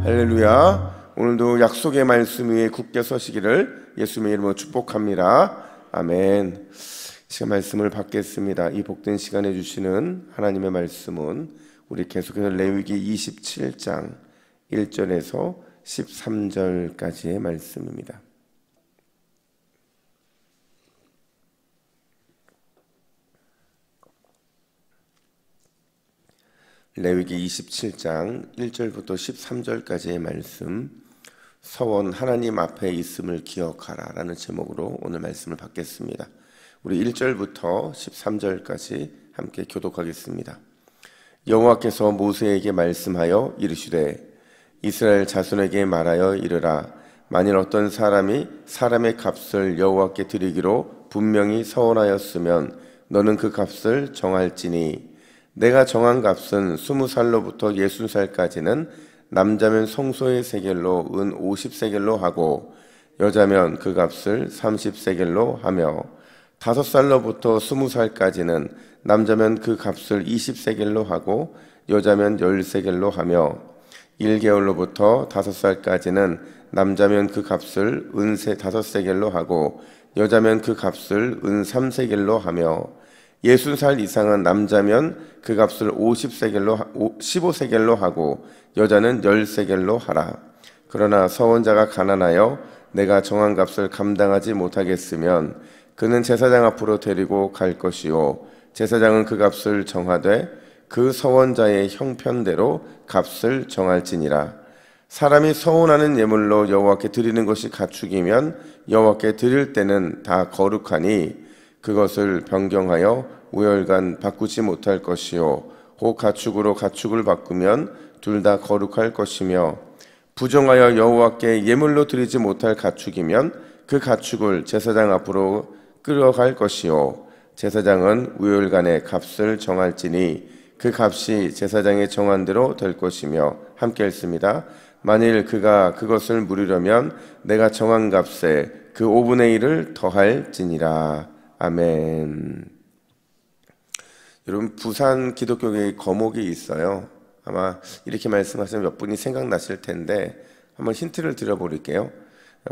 할렐루야. 오늘도 약속의 말씀 위에 굳게 서시기를 예수님의 이름으로 축복합니다. 아멘. 시간 말씀을 받겠습니다. 이 복된 시간에 주시는 하나님의 말씀은 우리 계속해서 레위기 27장 1절에서 13절까지의 말씀입니다. 레위기 27장 1절부터 13절까지의 말씀, 서원 하나님 앞에 있음을 기억하라 라는 제목으로 오늘 말씀을 받겠습니다. 우리 1절부터 13절까지 함께 교독하겠습니다. 여호와께서 모세에게 말씀하여 이르시되 이스라엘 자손에게 말하여 이르라. 만일 어떤 사람이 사람의 값을 여호와께 드리기로 분명히 서원하였으면 너는 그 값을 정할지니 내가 정한 값은 20살로부터 60살까지는 남자면 성소의 세겔로 은 50세겔로 하고 여자면 그 값을 30세겔로 하며 5살로부터 20살까지는 남자면 그 값을 20세겔로 하고 여자면 10세겔로 하며 1개월로부터 5살까지는 남자면 그 값을 은 5세겔로 하고 여자면 그 값을 은 3세겔로 하며 60살 이상은 남자면 그 값을 15세겔로 하고 여자는 10세겔로 하라. 그러나 서원자가 가난하여 내가 정한 값을 감당하지 못하겠으면 그는 제사장 앞으로 데리고 갈 것이요 제사장은 그 값을 정하되 그 서원자의 형편대로 값을 정할지니라. 사람이 서원하는 예물로 여호와께 드리는 것이 가축이면 여호와께 드릴 때는 다 거룩하니 그것을 변경하여 우열간 바꾸지 못할 것이요 혹 가축으로 가축을 바꾸면 둘 다 거룩할 것이며 부정하여 여호와께 예물로 드리지 못할 가축이면 그 가축을 제사장 앞으로 끌어갈 것이요 제사장은 우열간의 값을 정할지니 그 값이 제사장의 정한 대로 될 것이며 함께 읽습니다. 만일 그가 그것을 물으려면 내가 정한 값에 그 5분의 1을 더할지니라. 아멘. 여러분, 부산 기독교계의 거목이 있어요. 아마 이렇게 말씀하시면 몇 분이 생각나실 텐데 한번 힌트를 드려볼게요.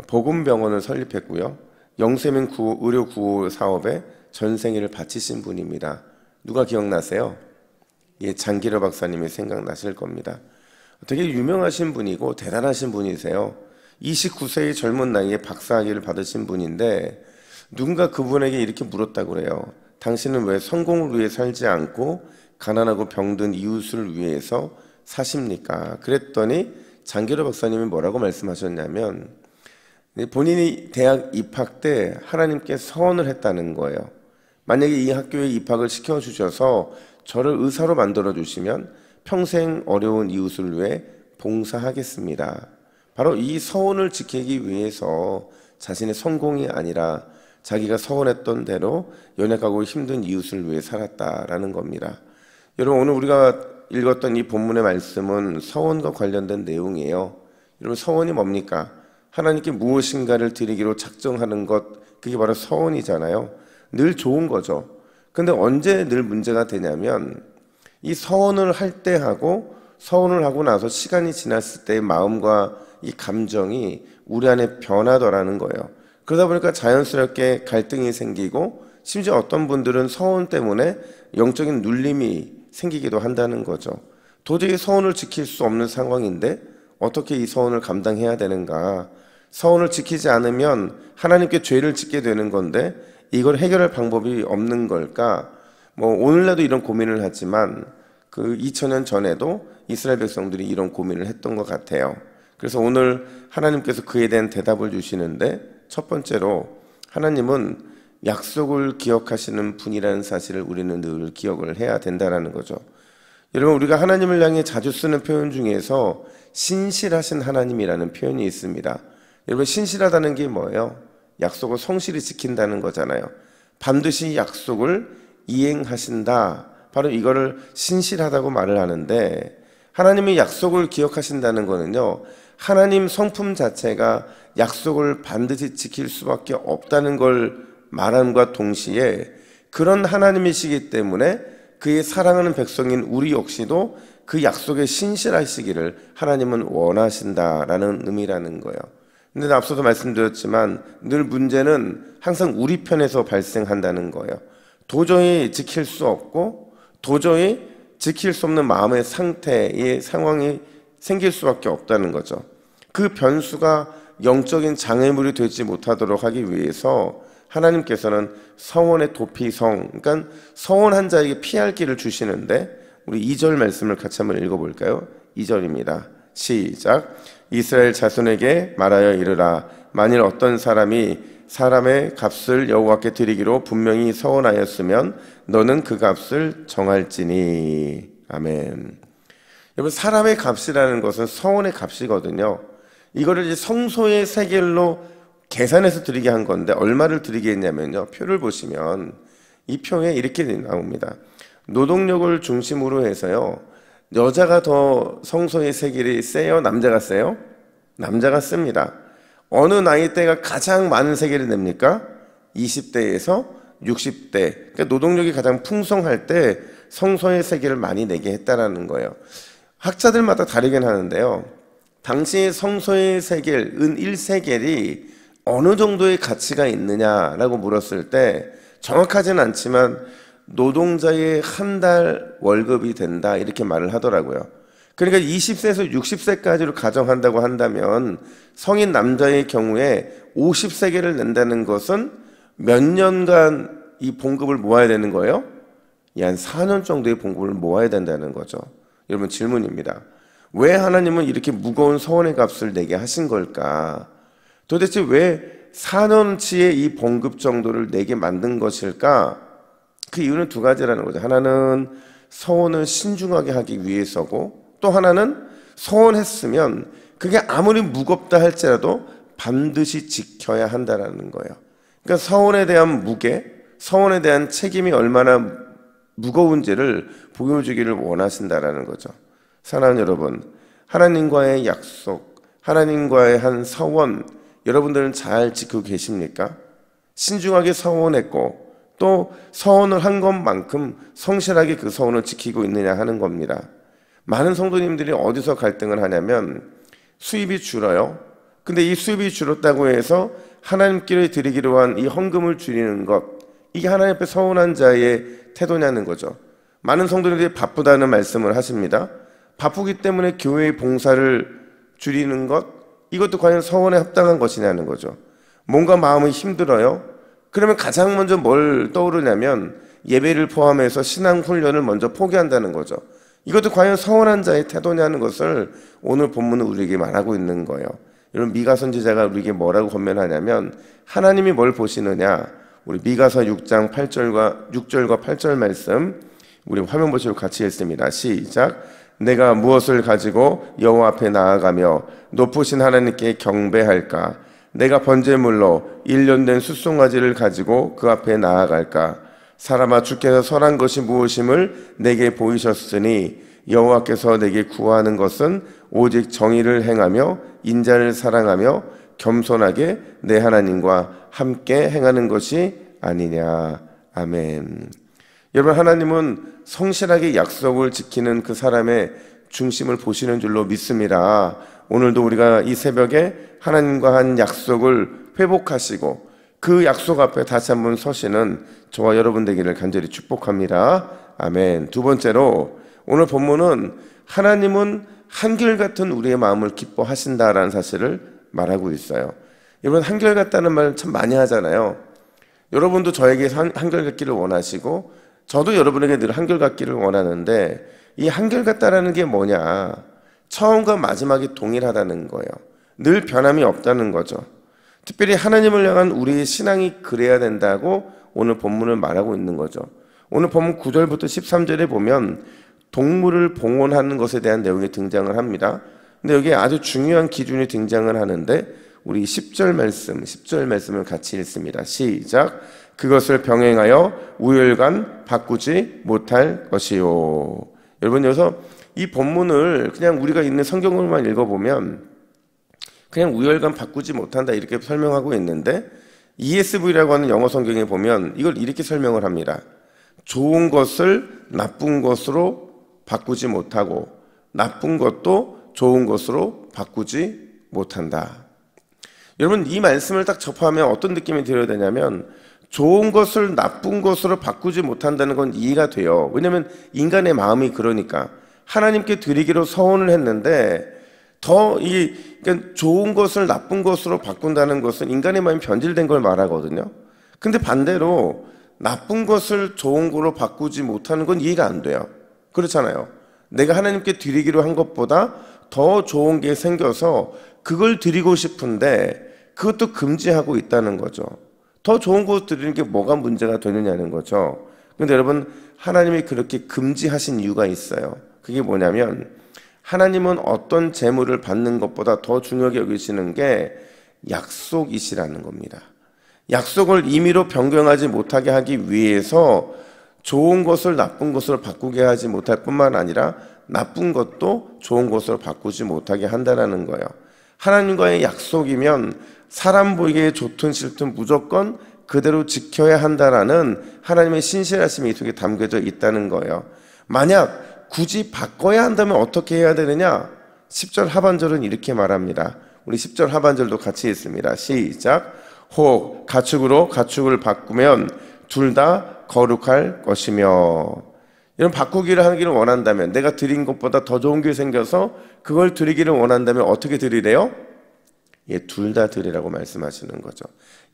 복음병원을 설립했고요, 영세민 의료 구호 사업에 전생애를 바치신 분입니다. 누가 기억나세요? 예, 장기려 박사님이 생각나실 겁니다. 되게 유명하신 분이고 대단하신 분이세요. 29세의 젊은 나이에 박사학위를 받으신 분인데 누군가 그분에게 이렇게 물었다고 그래요. 당신은 왜 성공을 위해 살지 않고 가난하고 병든 이웃을 위해서 사십니까? 그랬더니 장기려 박사님이 뭐라고 말씀하셨냐면 본인이 대학 입학 때 하나님께 서원을 했다는 거예요. 만약에 이 학교에 입학을 시켜주셔서 저를 의사로 만들어주시면 평생 어려운 이웃을 위해 봉사하겠습니다. 바로 이 서원을 지키기 위해서 자신의 성공이 아니라 자기가 서원했던 대로 연약하고 힘든 이웃을 위해 살았다라는 겁니다. 여러분, 오늘 우리가 읽었던 이 본문의 말씀은 서원과 관련된 내용이에요. 여러분, 서원이 뭡니까? 하나님께 무엇인가를 드리기로 작정하는 것, 그게 바로 서원이잖아요. 늘 좋은 거죠. 근데 언제 늘 문제가 되냐면 이 서원을 할 때 하고 서원을 하고 나서 시간이 지났을 때의 마음과 이 감정이 우리 안에 변하더라는 거예요. 그러다 보니까 자연스럽게 갈등이 생기고 심지어 어떤 분들은 서원 때문에 영적인 눌림이 생기기도 한다는 거죠. 도저히 서원을 지킬 수 없는 상황인데 어떻게 이 서원을 감당해야 되는가? 서원을 지키지 않으면 하나님께 죄를 짓게 되는 건데 이걸 해결할 방법이 없는 걸까? 오늘날도 이런 고민을 하지만 그 2000년 전에도 이스라엘 백성들이 이런 고민을 했던 것 같아요. 그래서 오늘 하나님께서 그에 대한 대답을 주시는데 첫 번째로 하나님은 약속을 기억하시는 분이라는 사실을 우리는 늘 기억을 해야 된다는 거죠. 여러분, 우리가 하나님을 향해 자주 쓰는 표현 중에서 신실하신 하나님이라는 표현이 있습니다. 여러분, 신실하다는 게 뭐예요? 약속을 성실히 지킨다는 거잖아요. 반드시 약속을 이행하신다. 바로 이거를 신실하다고 말을 하는데 하나님이 약속을 기억하신다는 거는요, 하나님 성품 자체가 약속을 반드시 지킬 수밖에 없다는 걸 말함과 동시에 그런 하나님이시기 때문에 그의 사랑하는 백성인 우리 역시도 그 약속에 신실하시기를 하나님은 원하신다라는 의미라는 거예요. 근데 앞서도 말씀드렸지만 늘 문제는 항상 우리 편에서 발생한다는 거예요. 도저히 지킬 수 없고 도저히 지킬 수 없는 마음의 상태의 상황이 생길 수밖에 없다는 거죠. 그 변수가 영적인 장애물이 되지 못하도록 하기 위해서 하나님께서는 성원의 도피성, 그러니까 성원한 자에게 피할 길을 주시는데 우리 2절 말씀을 같이 한번 읽어볼까요? 2절입니다. 시작. 이스라엘 자손에게 말하여 이르라. 만일 어떤 사람이 사람의 값을 여호와께 드리기로 분명히 서원하였으면 너는 그 값을 정할지니. 아멘. 여러분, 사람의 값이라는 것은 서원의 값이거든요. 이거를 이제 성소의 세겔로 계산해서 드리게 한 건데 얼마를 드리게 했냐면요, 표를 보시면 이 표에 이렇게 나옵니다. 노동력을 중심으로 해서요, 여자가 더 성소의 세겔이 세요? 남자가 세요? 남자가 씁니다. 어느 나이대가 가장 많은 세겔이 냅니까? 20대에서 60대. 그러니까 노동력이 가장 풍성할 때 성소의 세겔을 많이 내게 했다라는 거예요. 학자들마다 다르긴 하는데요, 당시 성소의 세겔, 은 1세겔이 어느 정도의 가치가 있느냐라고 물었을 때 정확하지는 않지만 노동자의 한 달 월급이 된다, 이렇게 말을 하더라고요. 그러니까 20세에서 60세까지로 가정한다고 한다면 성인 남자의 경우에 50세겔을 낸다는 것은 몇 년간 이 봉급을 모아야 되는 거예요? 한 4년 정도의 봉급을 모아야 된다는 거죠. 여러분, 질문입니다. 왜 하나님은 이렇게 무거운 서원의 값을 내게 하신 걸까? 도대체 왜 4년치의 이 봉급 정도를 내게 만든 것일까? 그 이유는 두 가지라는 거죠. 하나는 서원을 신중하게 하기 위해서고, 또 하나는 서원했으면 그게 아무리 무겁다 할지라도 반드시 지켜야 한다는 거예요. 그러니까 서원에 대한 무게, 서원에 대한 책임이 얼마나 무거운지를 보여주기를 원하신다라는 거죠. 사랑하는 여러분, 하나님과의 약속, 하나님과의 한 서원, 여러분들은 잘 지키고 계십니까? 신중하게 서원했고 또 서원을 한 것만큼 성실하게 그 서원을 지키고 있느냐 하는 겁니다. 많은 성도님들이 어디서 갈등을 하냐면 수입이 줄어요. 근데 이 수입이 줄었다고 해서 하나님께 드리기로 한 이 헌금을 줄이는 것, 이게 하나님 앞에 서운한 자의 태도냐는 거죠. 많은 성도님들이 바쁘다는 말씀을 하십니다. 바쁘기 때문에 교회의 봉사를 줄이는 것, 이것도 과연 서원에 합당한 것이냐는 거죠. 뭔가 마음이 힘들어요. 그러면 가장 먼저 뭘 떠오르냐면 예배를 포함해서 신앙 훈련을 먼저 포기한다는 거죠. 이것도 과연 서원한 자의 태도냐는 것을 오늘 본문은 우리에게 말하고 있는 거예요. 여러분, 미가 선지자가 우리에게 뭐라고 권면하냐면 하나님이 뭘 보시느냐, 우리 미가서 6장 6절과 8절 말씀 우리 화면 보시고 같이 읽습니다. 시작. 내가 무엇을 가지고 여호와 앞에 나아가며 높으신 하나님께 경배할까? 내가 번제물로 1년 된 숫송아지를 가지고 그 앞에 나아갈까? 사람아, 주께서 선한 것이 무엇임을 내게 보이셨으니 여호와께서 내게 구하는 것은 오직 정의를 행하며 인자를 사랑하며 겸손하게 내 하나님과 함께 행하는 것이 아니냐. 아멘. 여러분, 하나님은 성실하게 약속을 지키는 그 사람의 중심을 보시는 줄로 믿습니다. 오늘도 우리가 이 새벽에 하나님과 한 약속을 회복하시고 그 약속 앞에 다시 한번 서시는 저와 여러분 되기를 간절히 축복합니다. 아멘. 두 번째로, 오늘 본문은 하나님은 한결같은 우리의 마음을 기뻐하신다라는 사실을 말하고 있어요. 여러분, 한결같다는 말 참 많이 하잖아요. 여러분도 저에게 한결같기를 원하시고 저도 여러분에게 늘 한결같기를 원하는데, 이 한결같다라는 게 뭐냐? 처음과 마지막이 동일하다는 거예요. 늘 변함이 없다는 거죠. 특별히 하나님을 향한 우리의 신앙이 그래야 된다고 오늘 본문을 말하고 있는 거죠. 오늘 본문 9절부터 13절에 보면 동물을 봉헌하는 것에 대한 내용이 등장을 합니다. 근데 여기에 아주 중요한 기준이 등장을 하는데 우리 10절 말씀을 같이 읽습니다. 시작. 그것을 병행하여 우열간 바꾸지 못할 것이요. 여러분, 여기서 이 본문을 그냥 우리가 있는 성경으로만 읽어보면 그냥 우열간 바꾸지 못한다 이렇게 설명하고 있는데, ESV라고 하는 영어 성경에 보면 이걸 이렇게 설명을 합니다. 좋은 것을 나쁜 것으로 바꾸지 못하고 나쁜 것도 좋은 것으로 바꾸지 못한다. 여러분, 이 말씀을 딱 접하면 어떤 느낌이 들어야 되냐면 좋은 것을 나쁜 것으로 바꾸지 못한다는 건 이해가 돼요. 왜냐하면 인간의 마음이 그러니까 하나님께 드리기로 서원을 했는데 그러니까 좋은 것을 나쁜 것으로 바꾼다는 것은 인간의 마음이 변질된 걸 말하거든요. 근데 반대로 나쁜 것을 좋은 거로 바꾸지 못하는 건 이해가 안 돼요. 그렇잖아요. 내가 하나님께 드리기로 한 것보다 더 좋은 게 생겨서 그걸 드리고 싶은데 그것도 금지하고 있다는 거죠. 더 좋은 거 드리는 게 뭐가 문제가 되느냐는 거죠. 근데 여러분, 하나님이 그렇게 금지하신 이유가 있어요. 그게 뭐냐면 하나님은 어떤 재물을 받는 것보다 더 중요하게 여기시는 게 약속이시라는 겁니다. 약속을 임의로 변경하지 못하게 하기 위해서 좋은 것을 나쁜 것으로 바꾸게 하지 못할 뿐만 아니라 나쁜 것도 좋은 것으로 바꾸지 못하게 한다는 거예요. 하나님과의 약속이면 사람 보기에 좋든 싫든 무조건 그대로 지켜야 한다라는 하나님의 신실하심이 이 속에 담겨져 있다는 거예요. 만약 굳이 바꿔야 한다면 어떻게 해야 되느냐? 10절 하반절은 이렇게 말합니다. 우리 10절 하반절도 같이 읽습니다. 시작. 혹 가축으로 가축을 바꾸면 둘 다 거룩할 것이며. 이런 바꾸기를 하기를 원한다면, 내가 드린 것보다 더 좋은 게 생겨서 그걸 드리기를 원한다면 어떻게 드리래요? 예, 둘 다 드리라고 말씀하시는 거죠.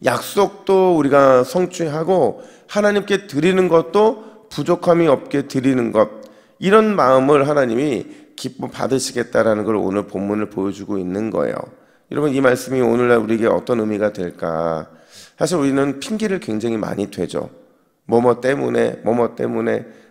약속도 우리가 성취하고 하나님께 드리는 것도 부족함이 없게 드리는 것, 이런 마음을 하나님이 기뻐 받으시겠다라는 걸 오늘 본문을 보여주고 있는 거예요. 여러분, 이 말씀이 오늘날 우리에게 어떤 의미가 될까? 사실 우리는 핑계를 굉장히 많이 대죠. 뭐뭐 때문에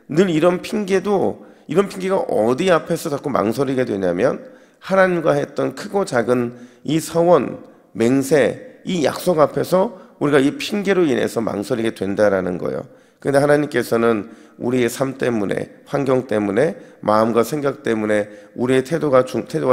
늘 이런 핑계가 어디 앞에서 자꾸 망설이게 되냐면 하나님과 했던 크고 작은 이 서원, 맹세, 이 약속 앞에서 우리가 이 핑계로 인해서 망설이게 된다라는 거예요. 그런데 하나님께서는 우리의 삶 때문에, 환경 때문에, 마음과 생각 때문에 우리의 태도와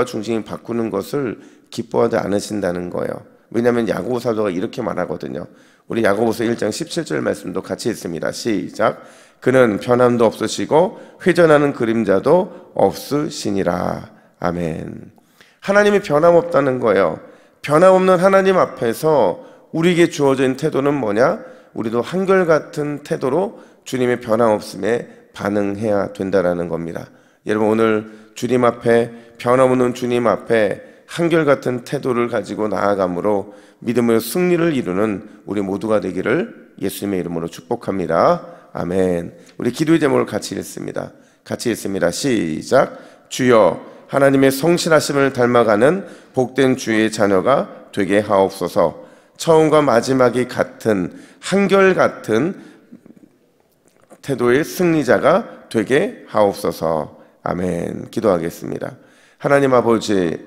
중심이 바꾸는 것을 기뻐하지 않으신다는 거예요. 왜냐하면 야고보 사도가 이렇게 말하거든요. 우리 야고보서 1장 17절 말씀도 같이 읽습니다. 시작. 그는 변함도 없으시고 회전하는 그림자도 없으시니라. 아멘. 하나님이 변함없다는 거예요. 변함없는 하나님 앞에서 우리에게 주어진 태도는 뭐냐? 우리도 한결같은 태도로 주님의 변함없음에 반응해야 된다는 겁니다. 여러분, 오늘 주님 앞에, 변함없는 주님 앞에 한결같은 태도를 가지고 나아감으로 믿음으로 승리를 이루는 우리 모두가 되기를 예수님의 이름으로 축복합니다. 아멘. 우리 기도의 제목을 같이 읽습니다. 시작. 주여, 하나님의 성실하심을 닮아가는 복된 주의 자녀가 되게 하옵소서. 처음과 마지막이 같은, 한결같은 태도의 승리자가 되게 하옵소서. 아멘. 기도하겠습니다. 하나님 아버지,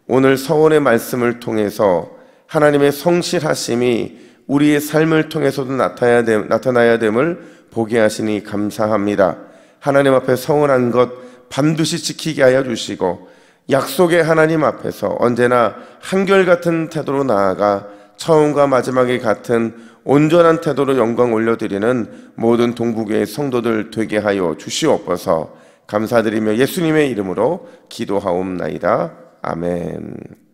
오늘 서원의 말씀을 통해서 하나님의 성실하심이 우리의 삶을 통해서도 나타나야 됨을 보게 하시니 감사합니다. 하나님 앞에 서원한 것 반드시 지키게 하여 주시고, 약속의 하나님 앞에서 언제나 한결같은 태도로 나아가 처음과 마지막이 같은 온전한 태도로 영광 올려드리는 모든 동북교의 성도들 되게 하여 주시옵소서. 감사드리며 예수님의 이름으로 기도하옵나이다. 아멘.